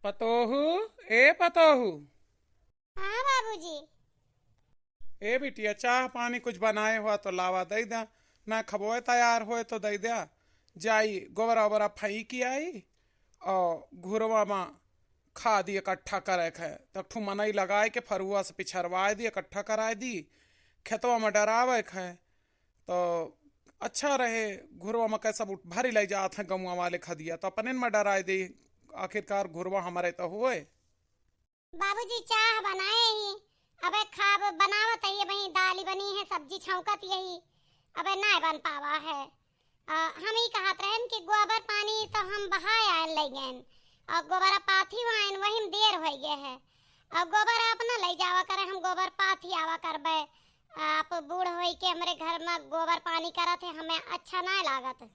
पतोहू, ए पतोहू। हाँ बाबूजी। ए बिटिया, चाह पानी कुछ बनाए हुआ तो लावा दे दा। ना खबोए तैयार होए तो दे दिया। जाई गोबरा ओबरा फई की आई और घुरवा में खाद इकट्ठा करे है तो ठू मनई लगाए के फरुआ से पिछरवाए दी, इकट्ठा कराए दी। खेतवा में डरावे है तो अच्छा रहे। घुरवा में कैसा भरी ले जात है गमुआ वाले खदिया तो अपने में डराए दी। आखिरकार घुरवा हमारे तो हुए। बाबूजी चाह बनाए ही। अबे खाब बनावत है, वही दाली बनी है, सब्जी छौंकत यही। अबे ना बन पावा है। हम ही कहत रहन कि गोबर पानी तो हम बहाए आन ले गए और गोबर पाथी आन वही में देर हो गए है। और गोबर अपना ले जावा करे, हम गोबर पाथी आवा करबे। आप बूढ़ होई के हमरे घर में गोबर पानी करत है, हमें अच्छा ना लागत।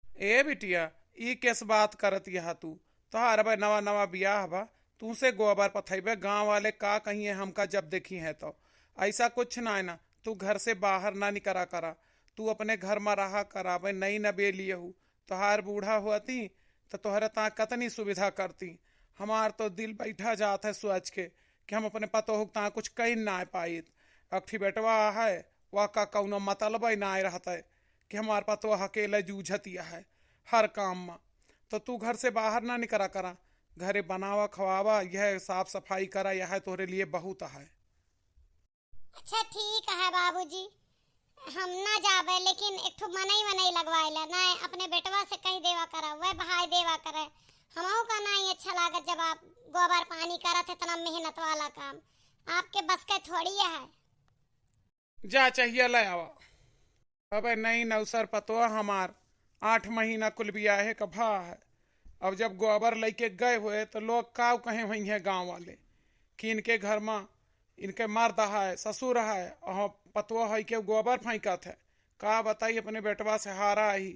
ए बिटिया, ई किस बात करत यहा तू? तोहार भाई नवा नवा बियाह बा, तू से गोबर पथैबे। गांव वाले का कहिए हमका जब देखी है तो ऐसा कुछ ना है ना। तू घर से बाहर ना निकरा करा। तू अपने घर में रहा करा। भाई नई न बेलिए हूँ। तोहार बूढ़ा हुआती तो तोहरे ता कतनी सुविधा करती। हमार तो दिल बैठा जात है सोच के कि हम अपने पतोह ता कुछ कही ना पाई। अखी बेटवा है वह का कौनो मतलब ही ना रहता है कि हमार पतोह अकेले जूझतिया है हर काम में। तो तू घर से बाहर ना निकला करा। घरे बनावा खवावा, यह साफ सफाई करा, यह तोरे लिए बहुत है। अच्छा ठीक है बाबूजी, हम ना जाबे, लेकिन एक ठो मनई मनई लगवाइला ना। अपने बेटवा से कही देवा करा, वह भाई देवा करे। हमहू का नहीं अच्छा लागत जब आप गोबर पानी करत है, इतना मेहनत वाला काम आपके बस के थोड़ी है। जा चाहिए ले आवा। अबे नहीं नौसर पतोह हमार 8 महीना कुल बियाहे का भा है। अब जब गोबर लेके गए हुए तो लोग काव कहे हुई हैं गांव वाले कि इनके घर में इनके मर्द है, ससुर है और पतवा है के गोबर फेंकत है। का बताई अपने बेटवा से हारा ही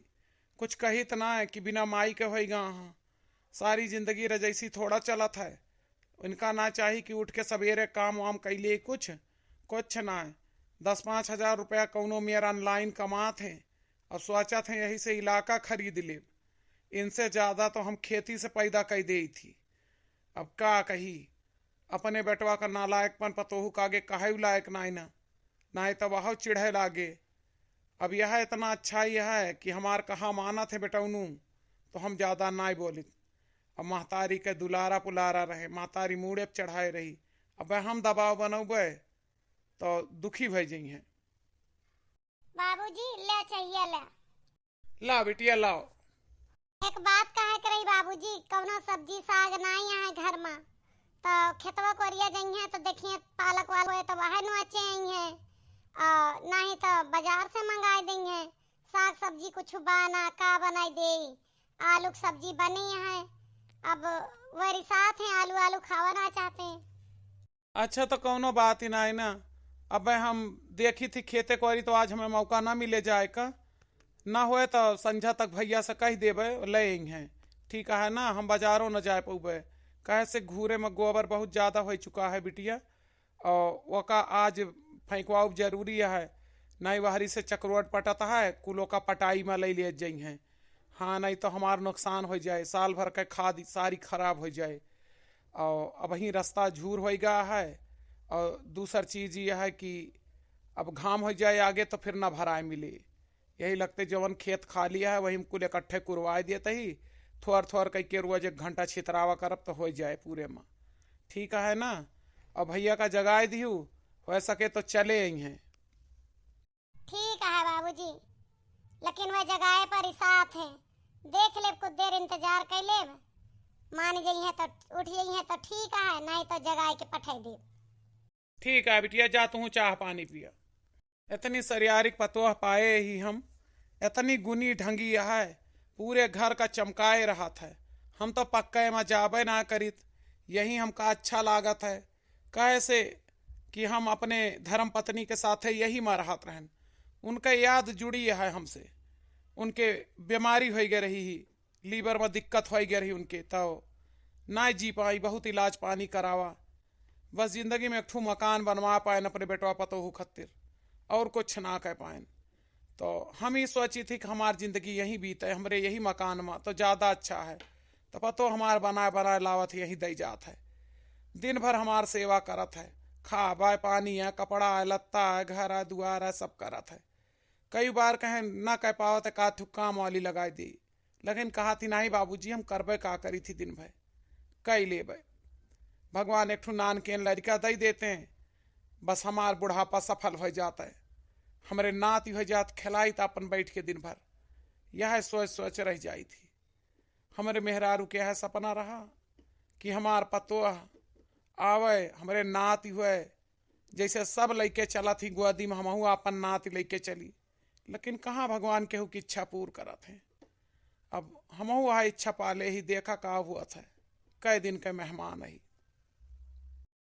कुछ कही तो ना है कि बिना माई के हो गा। हाँ, सारी जिंदगी रजैसी थोड़ा चलत है। इनका ना चाहिए कि उठ के सवेरे काम वाम कैलिए कुछ कुछ ना है। 10-5 हज़ार रुपया कौनो मेयर ऑनलाइन कमात हैं और सोचा थे यही से इलाका खरीद ले। इनसे ज्यादा तो हम खेती से पैदा कर दी थी। अब का कही अपने बेटवा का नालायकपन पतोहू का आगे कहे लायक ना तो वह चिढ़े लागे। अब यह इतना अच्छा यह है कि हमार कहा माना थे बेटौनू तो हम ज्यादा ना बोली। अब महतारी के दुलारा पुलारा रहे, महतारी मूड़े पे चढ़ाए रही। अब हम दबाव बनौबे तो दुखी भई जाइ हैं। बाबूजी ले चाहिए ले। ला बिटिया लाओ। एक बात कहे करई बाबूजी, कौनो सब्जी साग नहीं है घर में तो खेतवा कोरिया जाइए तो देखिए पालक वाले तो वह नु अच्छे हैं। नहीं तो बाजार से मंगाए देंगे। साग सब्जी कुछ बाना का बनाई दे। आलू की सब्जी बनी है। अब वही साथ है, आलू आलू खावा ना चाहते हैं। अच्छा तो कौनो बात ही ना है ना। अब हम देखी थी खेते कोरी तो आज हमें मौका ना मिले जाए का। ना होए तो संझा तक भैया से कह देवे ले हैं। ठीक है ना, हम बाजारों न जाए पौबे। कहे से घूरे में गोबर बहुत ज्यादा हो चुका है बिटिया और वका आज फेंकवाऊ जरूरी है। नहीं वहरी से चक्रवट पटत है, कुलों का पटाई में ले ले जाइ हैं। हाँ नहीं तो हमार नुकसान हो जाए, साल भर के खाद सारी खराब हो जाए। और अब ही रास्ता झूर हो गया है। और दूसर चीज यह है कि अब घाम हो जाए आगे तो फिर ना भराए मिले। यही लगते जवन खेत खाली है वही कुल इकट्ठे कुरवाए देते ही थोड़ थोड़ कह के रोज 1 घंटा छितरावा करब तो हो जाए पूरे में। ठीक है ना। और भैया का जगाए दिहू, हो सके तो चले आई हैं। ठीक है बाबूजी, लेकिन वह जगह पर ही साथ है। देख ले कुछ देर इंतजार कर ले। मान जाइए तो उठ जाइए तो ठीक है, नहीं तो जगह के पठाई दे। ठीक है बिटिया, जा तू चाह पानी पिया। इतनी सरियारिक पतोह पाए ही हम। इतनी गुनी ढंगी है, पूरे घर का चमकाए रहा था। हम तो पक्के में जाबे ना करित, यही हमका अच्छा लागत है। कैसे कि हम अपने धर्म पत्नी के साथ यही में रहत रहन। उनका याद जुड़ी है हमसे। उनके बीमारी हो गई रही ही, लीवर में दिक्कत हो गई रही उनके, तो ना जी पाई, बहुत इलाज पानी करावा। बस जिंदगी में एक ठू मकान बनवा पाए अपने बेटवा पतोहू खातिर, और कुछ ना कह पाए। तो हम ही सोची थी कि हमारी जिंदगी यही बीते, हमरे यही मकान में तो ज़्यादा अच्छा है। तो पतो हमार बनाए बनाए लावत यही दई जात है। दिन भर हमार सेवा करत है, खावा पानी है, कपड़ा है, लत्ता है, घर है, दुआर है, सब करत है। कई बार कहें ना कह पावत है का काम वाली लगाई दी, लेकिन कहा थी नहीं बाबूजी हम करबे का करी थी दिन भर कई लेबे। भगवान एक ठू नान के लड़का दई देते हैं, बस हमार बुढ़ापा सफल हो जाता है। हमारे नाती हो जात खिलाई तो अपन बैठ के दिन भर यह सोच सोच रह जाई थी। हमारे मेहरारू के यह सपना रहा कि हमार पतोह आवे, हमारे नाती हुए जैसे सब लैके चला थी गोदी में हमहू अपन नाती लेके चली, लेकिन कहाँ भगवान केहू की इच्छा पूर्ण करत है। अब हमहू वह इच्छा पाले ही देखा का हुआ था, कई दिन के मेहमान आई।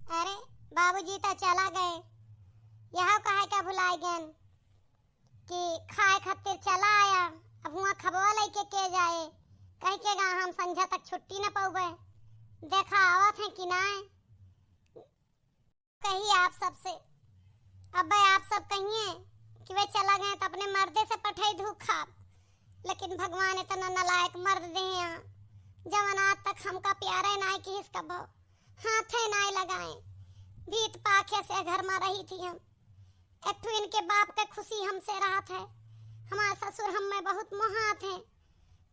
अरे बाबूजी तो चला गए, यहाँ कहे क्या भुलाए गए कि खाए खातिर चला आया। अब हुआ खबवा लेके के जाए, कह के गा हम संझा तक छुट्टी न पाऊबे। देखा आवत है कि ना कही आप सबसे। अब आप सब कहिए कि वे चला गए तो अपने मर्दे से पठाई धूप खाब, लेकिन भगवान इतना नालायक मर्द दे यहाँ जवन आज तक हमका प्यारे नाय की हिस्सा भो हाथे नाय लगाए। भीत पाखे से घर में रही थी हम, एक ठू इनके बाप के खुशी हमसे राहत है। हमारे ससुर हम में बहुत मोहात है,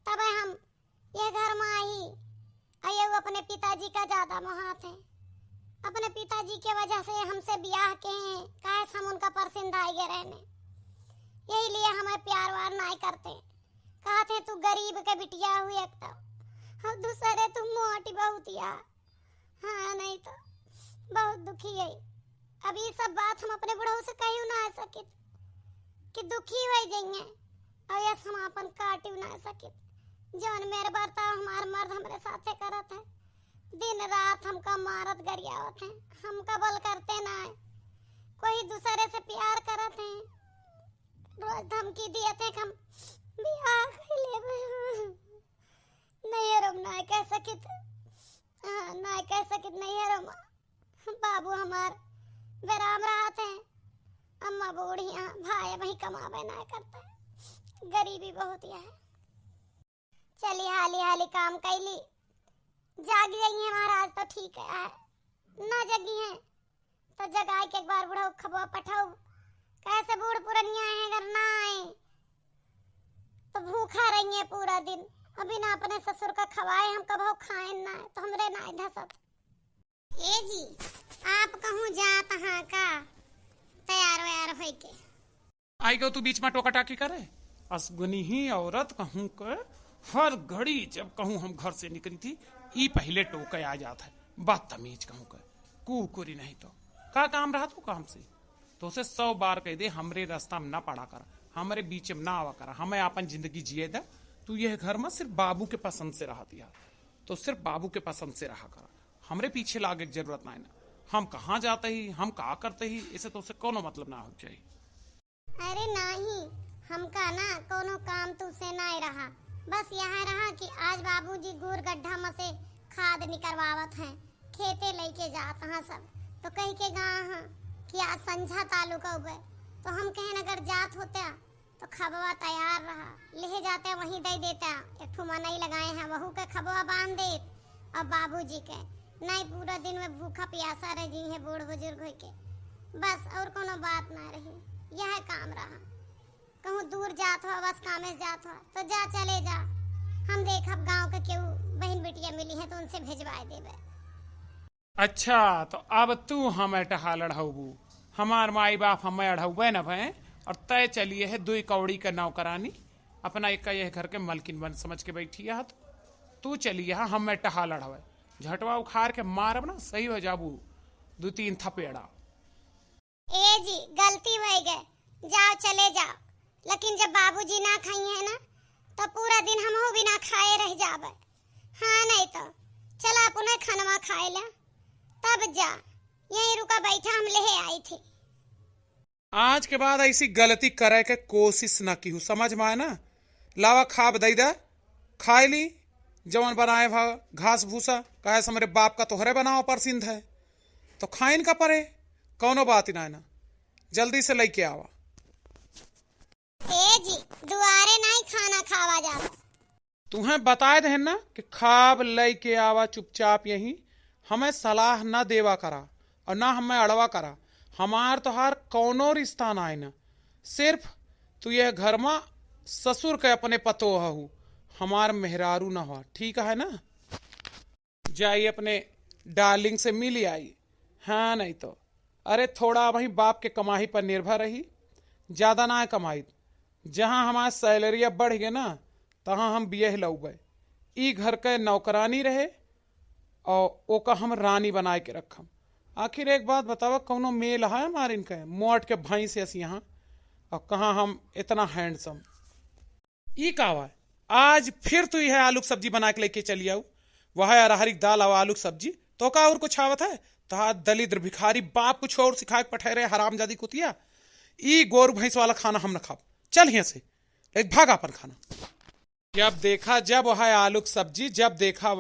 तब हम ये घर में आई। आये अपने पिताजी का ज्यादा मोहात है, अपने पिताजी के वजह से हमसे ब्याह के हैं, काहे हम उनका परसिंदा आए रहने। यही लिए हमें प्यार वार नहीं करते, कहते तू गरीब के बिटिया हुई एक तो, और दूसरे तू मोटी बहुत या। हाँ नहीं तो बहुत दुखी है। अब ये सब बात हम अपने बुढ़ऊ से कही ना सके कि दुखी हो जाएंगे, और यस हम अपन काटी ना सके। जौन मेरे बर्ताव हमार मर्द हमारे साथे करत है, दिन रात हमका मारत गरियावत है, हमका बल करते ना है। कोई दूसरे से प्यार करत है, रोज धमकी दिए थे हम बियाह कर लेबे। नहीं रम ना कह सकित, ना कह सकित नहीं रम। बाबू हमार बेराम रहते हैं, अम्मा बूढ़िया, भाई वही कमावे ना करता है, गरीबी बहुत है। चली हाली हाली काम कैली, जाग गई है महाराज तो ठीक है, ना जगी है तो जगाए के एक बार बुढ़ा खबा पठाओ। कैसे बूढ़ पुरनिया है, अगर ना आए तो भूखा रही है पूरा दिन। अभी ना अपने ससुर का खवाए हम कब खाए ना तो हमरे ना धसत। ए जी आप कहूँ जात हाँ का तैयार व्यार हो के आई गो तू बीच में टोका टाकी करे। असगुनी ही औरत कहूँ के हर घड़ी जब कहूँ हम घर से निकली थी ई पहले टोके आ जाता है। बदतमीज कहूँ के कुकुरी नहीं तो का काम रहा तू काम से तो उसे 100 बार कह दे हमरे रास्ता में ना पड़ा कर, हमारे बीच में ना आवा कर, हमें अपन जिंदगी जिए दे। तू यह घर में सिर्फ बाबू के पसंद से रहा दिया तो सिर्फ बाबू के पसंद से रहा कर, हमरे पीछे लागे की जरूरत ना। हम कहाँ जाते ही हम का करते ही इसे तो उसे कोनो मतलब ना हो चाहिए। अरे नहीं हमका ना कोनो काम तू से ना रहा, बस यहाँ रहा कि आज बाबूजी गुड़ गड्ढा में से खाद निकलवावत हैं, खेते लेके जात हाँ सब तो कहीं के गा हाँ कि आज संझा तालुका उबे तो हम कहें अगर जात होते तो खबवा तैयार रहा, ले जाते वहीं दे देता। एक ठुमा नहीं लगाए हैं वहू के खबवा बांध दे। अब बाबूजी के नहीं पूरा दिन में भूखा प्यासा रह गई है बूढ़ बुजुर्ग हो के, बस और कोनो बात ना रही। यह काम रहा, कहूँ दूर जात हो बस कामे जात हो तो जा चले जा, हम देखब गांव के केहू बहन बेटिया मिली है तो उनसे भेजवाए देवे। अच्छा तो अब तू हमें टहा लड़ाऊ, हमार माई बाप हमें अढ़ाऊ न भय, और तय चलिए है 2 कौड़ी का नौकरानी अपना एक यह घर के मलकिन बन समझ के बैठी है। तू चली यहाँ हमें टहा लड़ावे, झटवा उखाड़ के मारब ना सही हो जाबू 2-3 थपेड़ा। ए जी गलती हो गए, जाओ चले जाओ, लेकिन जब बाबूजी ना खाई है ना तो पूरा दिन हम भी ना खाए रह जाबे। हाँ नहीं तो चला पुनः खानवा खाए ला, तब जा यहीं रुका बैठा हम ले आई थी। आज के बाद ऐसी गलती करे के कोशिश ना की हूँ, समझ में आए ना। लावा खाब दई दे, खाए ली जवन बनाए भा घास भूसा, कहे हमारे बाप का तोहरे बनाओ परसिंद है तो खाइन का परे, कौनो बात ही ना, जल्दी से लेके आवा। ए जी दुआरे नहीं खाना खावा जाता। तुम्हें बताए दे ना कि खाब लई के आवा चुपचाप यहीं, हमें सलाह न देवा करा और ना हमें अड़वा करा। हमार तोहार कौनो रिश्ता ना है ना, सिर्फ तू यह घर में ससुर के अपने पतो हूँ, हमार मेहरारू ना हुआ, ठीक है ना। जाई अपने डार्लिंग से मिल आई। हाँ नहीं तो अरे थोड़ा वही बाप के कमाई पर निर्भर रही, ज्यादा ना है कमाई। जहाँ हमार सैलरिया बढ़ गए ना तहाँ हम बियह लौबे, ई घर के नौकरानी रहे और ओका हम रानी बनाए के रखम। आखिर एक बात बतावा, कौनो मेल है हमारे इनके मोट के भाई से अस यहाँ, और कहाँ हम इतना हैंडसम। ई का हुआ आज फिर तू यह आलू की सब्जी बना के लेके चली आऊ, वह अरहरी दाल और आलू की सब्जी, तो का और कुछ आवत है? तो दलिद्र भिखारी बाप कुछ और सिखा के पठे रहे हरामजादी कुतिया। ई गोरु भैंस वाला खाना हम न खाब, चल यहाँ से एक भाग अपन खाना। जब देखा जब वह आलू की सब्जी, जब देखा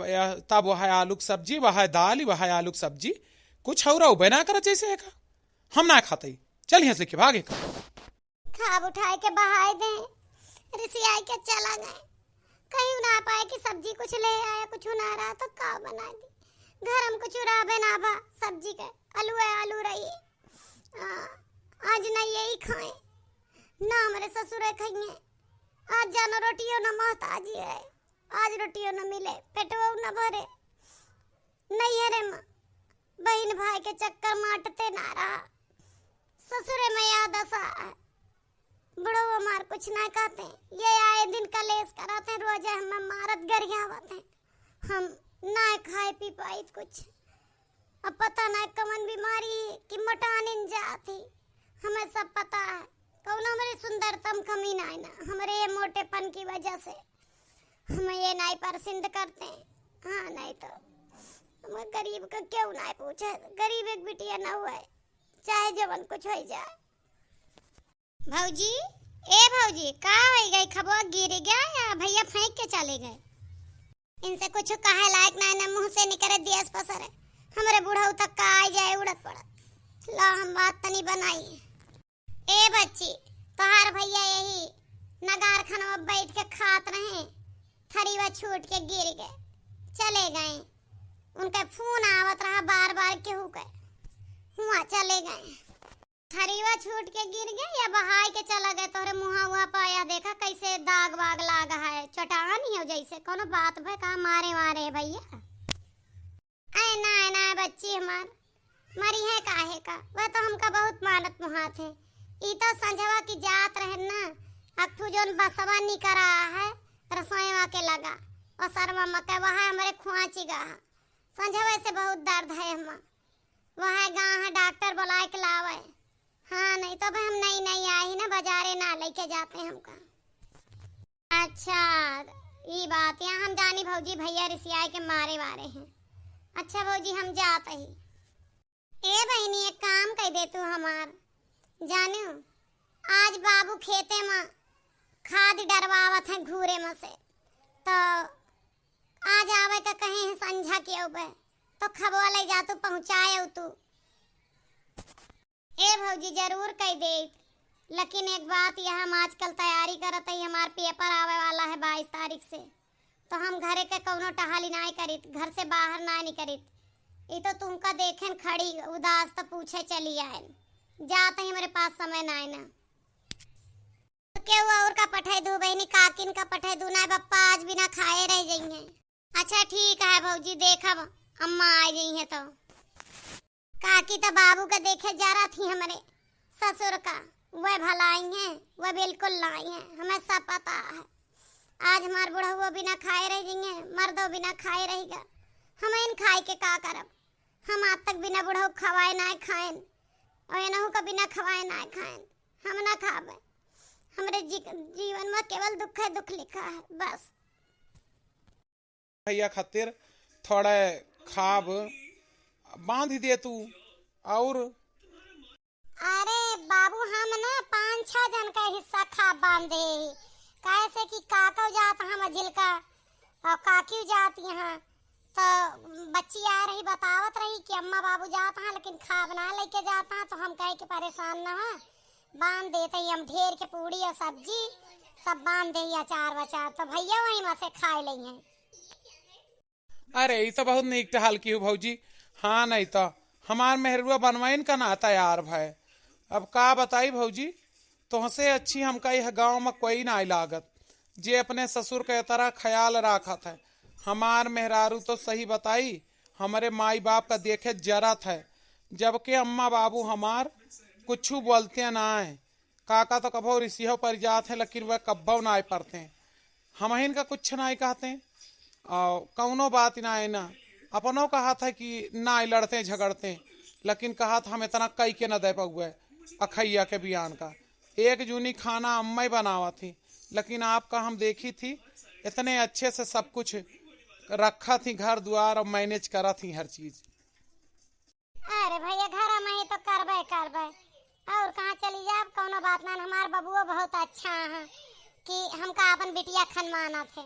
तब वह आलू की सब्जी, वह दाल, वह आलू की सब्जी, कुछ और उबे ना कर जैसे है का हम ना खाते ही, चल यहाँ से के भागे का। खाब उठाए के बहाए दे, रिसियाई के चला गए, कहीं ना पाए कि सब्जी कुछ ले आया, कुछ ना रहा तो का बना दी। घर हम कुछ रहा बनाबा सब्जी के, आलू है आलू रही, आज ना यही खाए ना हमारे ससुर खाइए, आज जानो रोटियों न मोहताजी है, आज रोटियों न मिले पेटवा न भरे, नहीं है रे माँ, बहन भाई के चक्कर माटते ना रहा, ससुरे में याद आसा है, बड़ो हमार कुछ ना कहते, ये आए दिन कलेश कराते, रोज हमें मारत गरियावत है, हम ना खाए पी पाई कुछ, अब पता ना कमन बीमारी कि मोटानिन जाती, हमें सब पता है, कौन हमारे सुंदरतम कमी ना है ना, हमारे ये मोटेपन की वजह से हमें ये नहीं पसंद करते हैं। हाँ नहीं तो हमें गरीब का क्यों ना पूछे, गरीब एक बिटिया ना हुआ है, चाहे जवन कुछ हो जाए। भौजी, ए भौजी, का हो गई, खबवा गिर गया या भैया फेंक के चले गए? इनसे कुछ कहे लायक ना मुंह से निकले दियस पसरे, हमारे बूढ़ा तक का आ जाए उड़त पड़त। ला हम बात तनी बनाई। ए बच्ची, तोहार भैया यही नगार खाना में बैठ के खात रहे, थरीवा छूट के गिर गए, चले गए, उनका फोन आवत रहा बार बार केहू के, हुआ चले गए, थरीवा छूट के गिर गए या बहाई के चला गए, तोहरे मुहा हुआ पाया देखा कैसे दाग वाग लागा है, चटान ही हो जैसे कोनो बात भाई कहा मारे मारे भैया। ऐ ना बच्ची हमार मरी है काहे का, वह तो हमका बहुत मानत मुहात है, ई तो संझवा की जात रहे ना, अक्थू जोन बसवा नहीं करा है रसोईवा के लगा और सरवा मके वहाँ हमारे खुआची गा, संझवा से बहुत दर्द है, हम वहाँ गाँव डॉक्टर बुलाए के लावे। हाँ नहीं तो भाई हम नहीं आई ना, बाजारे ना लेके जाते हमका। अच्छा ये बात, यहाँ हम जानी भौजी भैया रिसियाई के मारे वारे हैं। अच्छा भौजी हम जाते ही। ए बहनी एक काम कह दे तू हमार, जानो आज बाबू खेते में खाद डरवावत है घूरे में से, तो आज आवे का कहे है संझा के उबे, तो खबवा ले जा तू पहुँचाए तू। ए भौजी जरूर कह दे, लेकिन एक बात यह हम आजकल तैयारी करत है, हमार पेपर आवे वाला है 22 तारीख से, तो हम घरे के कौनो टहाली ना करित, घर से बाहर ना निकलित, ये तो तुमका देखें खड़ी उदास तो पूछे चली आए, जाते ही मेरे पास समय ना है ना, तो क्यों और का पठाई दू बहनी, काकिन का पठाई दू ना, पप्पा आज बिना खाए रह जाइए। अच्छा ठीक है भौजी, देखब अम्मा आ जाई है तो। काकी तो बाबू का देखे जा रहा थी, हमारे ससुर का वह भलाई है, वह बिल्कुल लाई है, हमें सब पता है। आज हमार बूढ़ा हुआ बिना खाए रह जाएंगे, मर्दों बिना खाए रहेगा, हम इन खाए के का करब, हम आज तक बिना बूढ़ा खवाए ना खाएं, और इनहू का बिना खवाए ना खाएं, हम ना खावे, हमारे जीवन में केवल दुख है, दुख लिखा है बस। भैया खातिर थोड़ा खाब बांध दे तू। और अरे बाबू हम ना 5-6 जन का हिस्सा खाब बांधे, कैसे कि काका जात हम जिलका और काकी जात यहाँ, तो बच्ची आ रही बतावत रही कि अम्मा बाबू जात हैं लेकिन खाब ना लेके जाता है, तो हम कहे कि परेशान ना हो, बांध देते ही हम ढेर के पूड़ी और सब्जी सब बांध दे अचार वचार तो भैया वहीं में से खाए लई हैं। अरे ये तो बहुत नीक टहल की हो भौजी। हाँ नहीं तो हमार मेहरुआ बनवाइन का ना तैयार भाई। अब का बताई भौजी, तुहसे अच्छी हमका यह गांव में कोई ना लागत जे अपने ससुर के तरह ख्याल राखत है। हमार मेहरारू तो सही बताई, हमारे माई बाप का देखे जरत है, जबकि अम्मा बाबू हमार कुछ बोलते ना है। काका तो कभो रिसियो पर जाते हैं, लेकिन वह कब्बो ना पड़ते हैं। हम इनका कुछ ना कहते हैं और कौनो बात ना है ना। अपनों कहा था कि ना लड़ते झगड़ते, लेकिन कहा था हम इतना कई के न दे पाऊे अखैया के बयान का। एक जूनी खाना अम्मा ही बनावा थी, लेकिन आपका हम देखी थी इतने अच्छे से सब कुछ रखा थी, घर द्वार और मैनेज करा थी हर चीज। अरे भैया घर में ही तो करबे करबे और कहाँ चली जाए, कोनो बात ना। हमार बबुआ बहुत अच्छा है कि हमका अपन बिटिया खनमाना थे।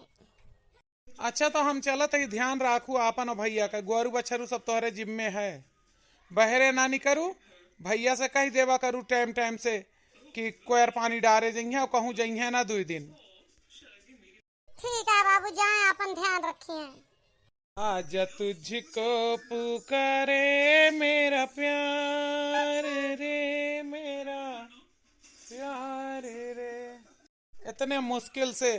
अच्छा तो हम चलत ही, ध्यान राखू आपन और भैया का। गोरू बछरू सब तोहरे जिम्मे है, बहरे ना नहीं करू। भैया से कही देवा करू टाइम टाइम से कि कोयर पानी डारे जइहे और कहूँ जइहे ना 2 दिन। ठीक है बाबू, जाए अपन ध्यान रखिए। आज तुझको पुकारे मेरा प्यार रे, मेरा प्यार रे। इतने मुश्किल से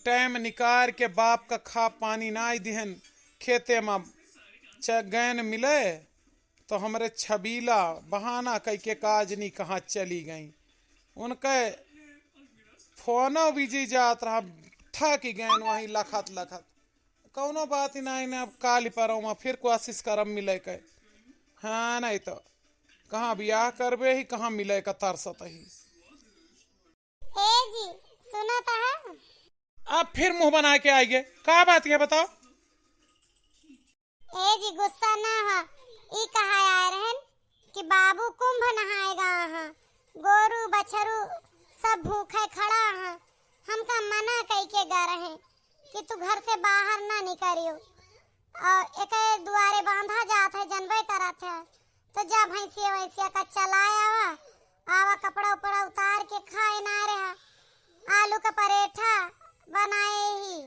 टाइम निकाल के बाप का खा पानी ना दिहन खेते में चैन मिले तो हमरे छबीला बहाना कई के काज नहीं कहाँ चली गई। उनके फोनो बिजी जात रहा, थक गए वहीं लखत लखत। कौनो बात ही नहीं ना, अब काली पर फिर कोशिश करम मिले के। हाँ नहीं तो कहाँ ब्याह करबे ही, कहाँ मिले का तरसत ही। ए जी सुना तो है, अब फिर मुंह बना के आइए, क्या बात है बताओ। ए जी गुस्सा ना हो, ई कहा आए रहन कि बाबू कुंभ नहाएगा हाँ, गोरू बछरू सब भूखे खड़ा है। हमका मना कई के गा रहे कि तू घर से बाहर ना निकलियो और एक दुआरे बांधा जात है, जनबे करत है तो जा भैंसिया वैसिया का चलाए आवा आवा, कपड़ा उपड़ा उतार के खाए ना रहा। आलू का पराठा बनाए ही,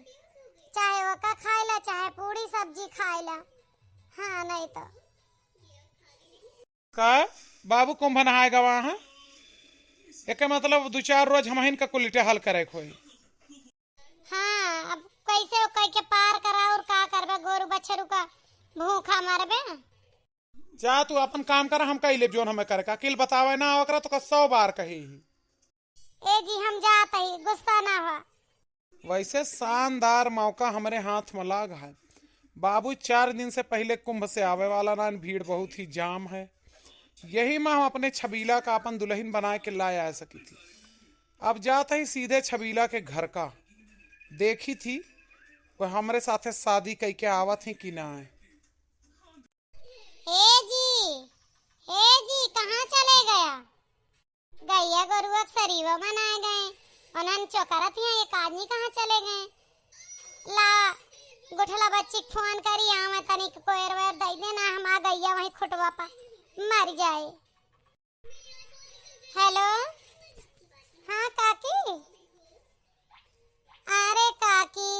चाहे वो का खाए ला चाहे पूरी सब्जी खाए ला। हाँ नहीं तो का बाबू कुंभ नहाएगा वहाँ, एक मतलब 2-4 रोज हम इनका कुलिटे हल करे खोई। हाँ अब कैसे कह के पार करा और का करबे, गोरू बछरू का भूखा मरबे। जा तू अपन काम कर, हम कही ले जोन हमें करे का किल बतावे ना ओकरा तो 100 बार कही। ए जी हम जात ही, गुस्सा ना हो। वैसे शानदार मौका हमारे हाथ में लाग है। बाबू 4 दिन से पहले कुंभ से आवे वाला ना, भीड़ बहुत ही जाम है। यही में हम अपने छबीला का अपन दुल्हन बना के ला आ सकी थी। अब जाते ही सीधे छबीला के घर का देखी थी वह हमारे साथे शादी कई के आवत ही कि ना है। ए जी कहाँ चले गया? गैया गोरुआ सरीवा बनाए गए उन्हन चौकरत हैं, एक आदमी कहाँ चले गए? ला गुठला बच्ची फोन करी आवे तनिक कोयर वेर दई देना, हम आ गैया वहीं खुटवा पा मर जाए। हेलो हाँ काकी, अरे काकी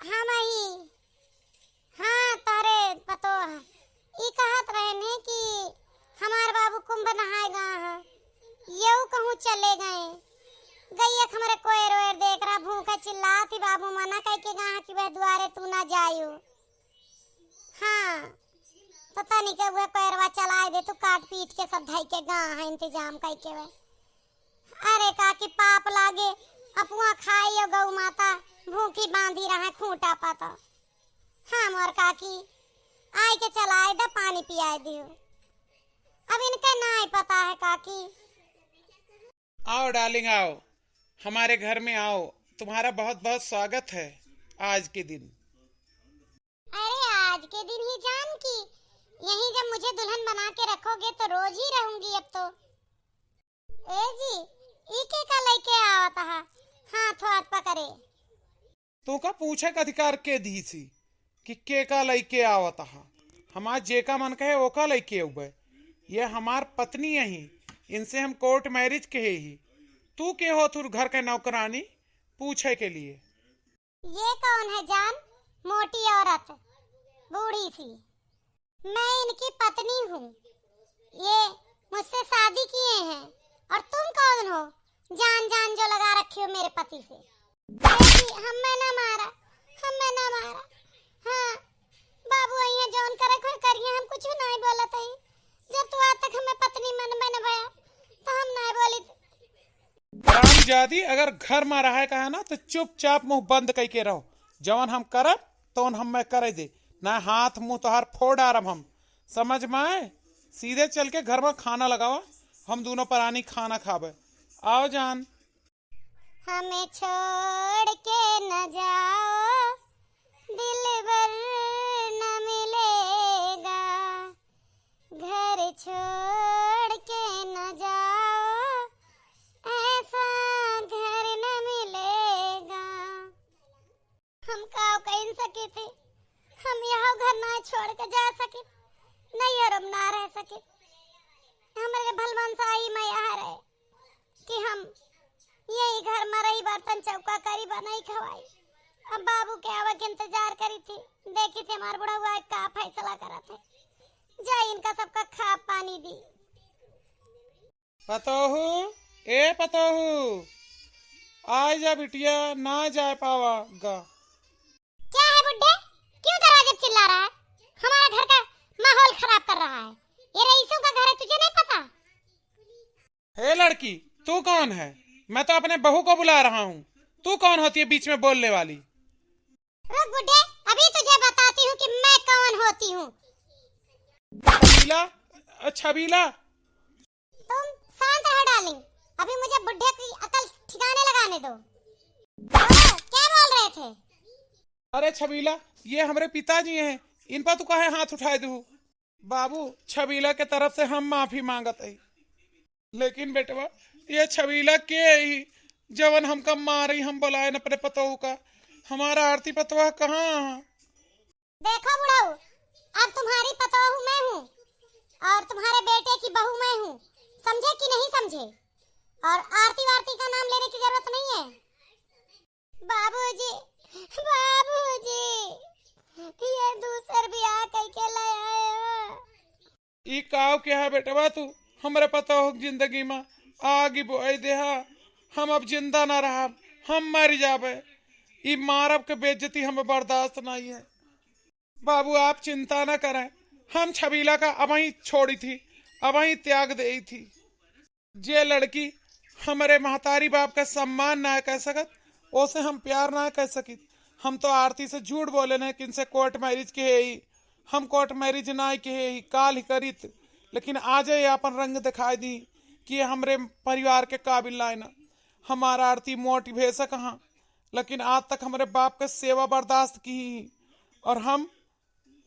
हम ही हाँ तारे पतो ई कहत रहने कि हमार बाबू कुंभ नहाएगा है, यू कहूँ चले गए। गैया हमारे कोयर वेर देख रहा भूखा चिल्लाती, बाबू मना कह के गा कि वह द्वारे तू ना जायू। हाँ तो तनी के वह पैरवा चलाए दे, तू काट पीट के सब धई के गा है इंतजाम कह के वे। अरे काकी पाप लागे, अपुआ खाई गौ माता भूखी बांधी रहा खूंटा पाता। हाँ मोर काकी आए के चलाए दे, पानी पियाए दियो। अब इनके ना ही पता है काकी। आओ डार्लिंग आओ, हमारे घर में आओ, तुम्हारा बहुत बहुत स्वागत है आज के दिन। अरे आज के दिन ही जान की, यहीं जब मुझे दुल्हन बना के रखोगे तो रोज ही रहूंगी अब तो। ए जी इके का लेके आवता है, हाथ हाथ पकड़े। तू का पूछे का अधिकार के दी सी कि के का लेके आवता है? हमार जे का मन कहे वो का लेके उबे। ये हमार पत्नी यही, इनसे हम कोर्ट मैरिज के ही। तू के हो, तू घर के नौकरानी पूछे के लिए। ये कौन है जान? मोटी औरत, बूढ़ी सी। मैं इनकी पत्नी हूँ। ये मुझसे शादी किए हैं। और तुम कौन हो? जान जान जो लगा रखी हो मेरे पति से। हमें ना मारा, हमें ना मारा। हाँ बाबू आई है जौन करे कोई करिए, हम कुछ नहीं बोलत है। जब तू आज तक हमें पत्नी मन में भया तो हम नहीं बोली। रामजादी अगर घर में रहे कहा ना तो चुपचाप मुंह बंद कई के रहो। जवन हम करब तो हम मैं करे दे ना, हाथ मुंह तोहार फोड़ डारब हम, समझ में आए? सीधे चल के घर में खाना लगावा, हम दोनों परानी खाना खावे। आओ जान। हमें छोड़ के न जाओ, दिलबर न मिलेगा। घर छोड़ के न जाओ, ऐसा घर न मिलेगा। हम काव कहीं सके थे, हम यहाँ घर ना छोड़ के जा सके, नहीं और हम ना रह सके। हमारे भलवन सा ही मैं यहाँ रहे कि हम यही घर में रही, बर्तन चौका करी बनाई खवाई। अब बाबू के आवा के इंतजार करी थी, देखी थी हमार बुढ़ा हुआ का फैसला करा थे। जाई इनका सबका खा पानी दी। पतोहू, ए पतोहू, आ जा बिटिया, ना जा पावागा। क्या है बुड्ढे? क्यों दरवाजे पे चिल्ला रहा है? हमारा घर का माहौल खराब कर रहा है। ये रईसों का घर है, तुझे नहीं पता? हे लड़की, तू कौन है? मैं तो अपने बहू को बुला रहा हूँ, तू कौन होती है बीच में बोलने वाली? रुक बुड्ढे, अभी तुझे बताती हूँ कि मैं कौन होती हूँ। छबीला, छबीला। तुम शांत रहो डार्लिंग, अभी मुझे बुड्ढे की अकल ठिकाने लगाने दो। क्या बोल रहे थे? अरे छबीला, ये हमारे पिताजी हैं, इन पर तू काहे हाथ उठाए दू? बाबू, छबीला के तरफ से हम माफी मांगत है, लेकिन बेटवा ये छबीला के ही जवन हमका मारी, हम बुलाए न अपने पतोहू का। हमारा आरती पतवा कहाँ? देखो बुढ़ाऊ, अब तुम्हारी पतोहू मैं हूँ और तुम्हारे बेटे की बहू मैं हूँ, समझे कि नहीं समझे? और आरती वारती का नाम लेने की जरूरत नहीं है। बाबूजी, बाबूजी, ये दूसर ब्याह कई के ले आए हो। ई काव क्या है बेटवा? तू हमारे पतोहू जिंदगी में आगे बोए देहा, हम अब जिंदा ना रहा, हम मर जाबे। ई मारब के बेइज्जती हमें बर्दाश्त नहीं है। बाबू आप चिंता न करें, हम छबीला का अब ही छोड़ी थी, अब ही त्याग दे थी। जे लड़की हमारे महतारी बाप का सम्मान ना कह सकत, ओसे हम प्यार ना कह सकित। हम तो आरती से झूठ बोले न कि इनसे कोर्ट मैरिज के है ही, हम कोर्ट मैरिज ना के है ही, काल ही करित। लेकिन आज ये अपन रंग दिखाई दी कि ये हमरे परिवार के काबिल लाए ना। हमारा आरती मोटी भेसा कहाँ, लेकिन आज तक हमारे बाप का सेवा बर्दाश्त की ही, और हम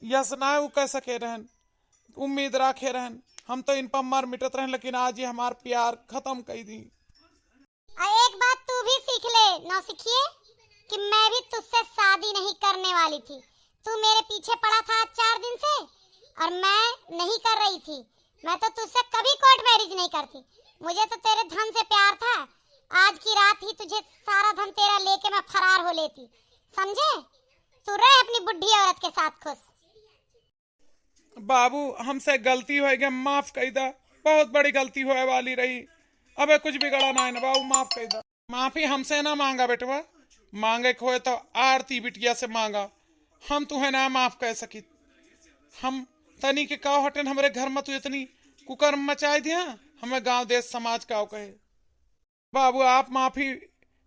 यस ना कह सके रहन, उम्मीद रखे रहन। हम तो इन पर मर मिटत रहन, लेकिन आज ये हमार प्यार खत्म कर दी। एक बात तू भी सीख ले नौसिखिए, कि मैं भी तुझसे शादी नहीं करने वाली थी। तू मेरे पीछे पड़ा था 4 दिन से और मैं नहीं कर रही थी। मैं तो तुझसे कभी कोर्ट मैरिज नहीं करती। मुझे तो तेरे धन से प्यार था। आज की रात ही तुझे सारा धन तेरा लेके मैं फरार हो लेती, समझे? तू रह अपनी बुढ़ी औरत के साथ खुश। बाबू हमसे गलती हो गई, माफ कर दा, बहुत बड़ी गलती होए वाली रही। अबे कुछ बिगड़ा ना है ना बाबू, माफ कर दा। माफी हमसे ना मांगा बेटवा, मांगे खोए तो आरती बिटिया से मांगा। हम तुम्हें ना माफ कर सकी। हम तनी के काव हटन हमारे घर में तू इतनी कुकर्म मचाई दिया, हमें गांव देश समाज काव कहे। बाबू आप माफी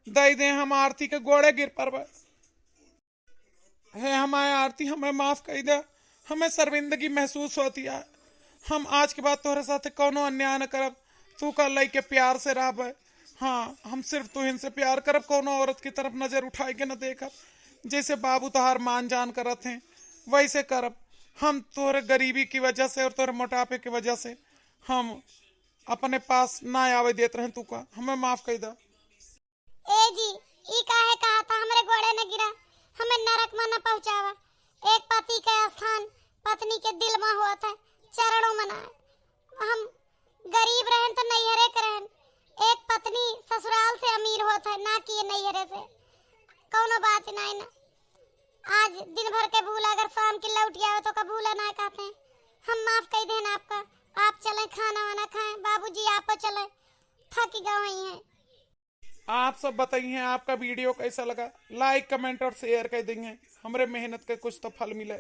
दे दें, हम आरती के गोड़े गिर पर है। हमारे आरती हमें माफ कर दे, हमें शर्मिंदगी महसूस होती है। हम आज के बाद तोहरे साथ कोनो अन्याय न करब, तू का लई के प्यार से रहब। हाँ हम सिर्फ तुहिन से प्यार करब, कोनो औरत की तरफ नजर उठाए के न देखब। जैसे बाबू तोहार मान जान करत हैं वैसे करब। हम तोहरे गरीबी की वजह से और तोहरे मोटापे की वजह से हम अपने पास ना आवे देत रहे, तू का हमें माफ कर दा। ए जी, ई काहे कहा था हमरे गोड़े न गिरा, हमें नरक में न पहुंचावा। एक पति का स्थान पत्नी के दिल में हुआ था, चरणों में ना। हम गरीब रहन तो नैहरे के रहन। एक पत्नी ससुराल से अमीर होता है, ना कि नैहरे से। कौनो बात नहीं ना। आज दिन भर के भूला, अगर शाम की लौट आओ तो का भूला ना कहते हैं। हम माफ कर देना आपका। आप चलें खाना वाना खाएं। बाबूजी आप चले, थक गए हैं। आप सब बताइए आपका वीडियो कैसा लगा। लाइक कमेंट और शेयर कर देंगे, हमारे मेहनत के कुछ तो फल मिले।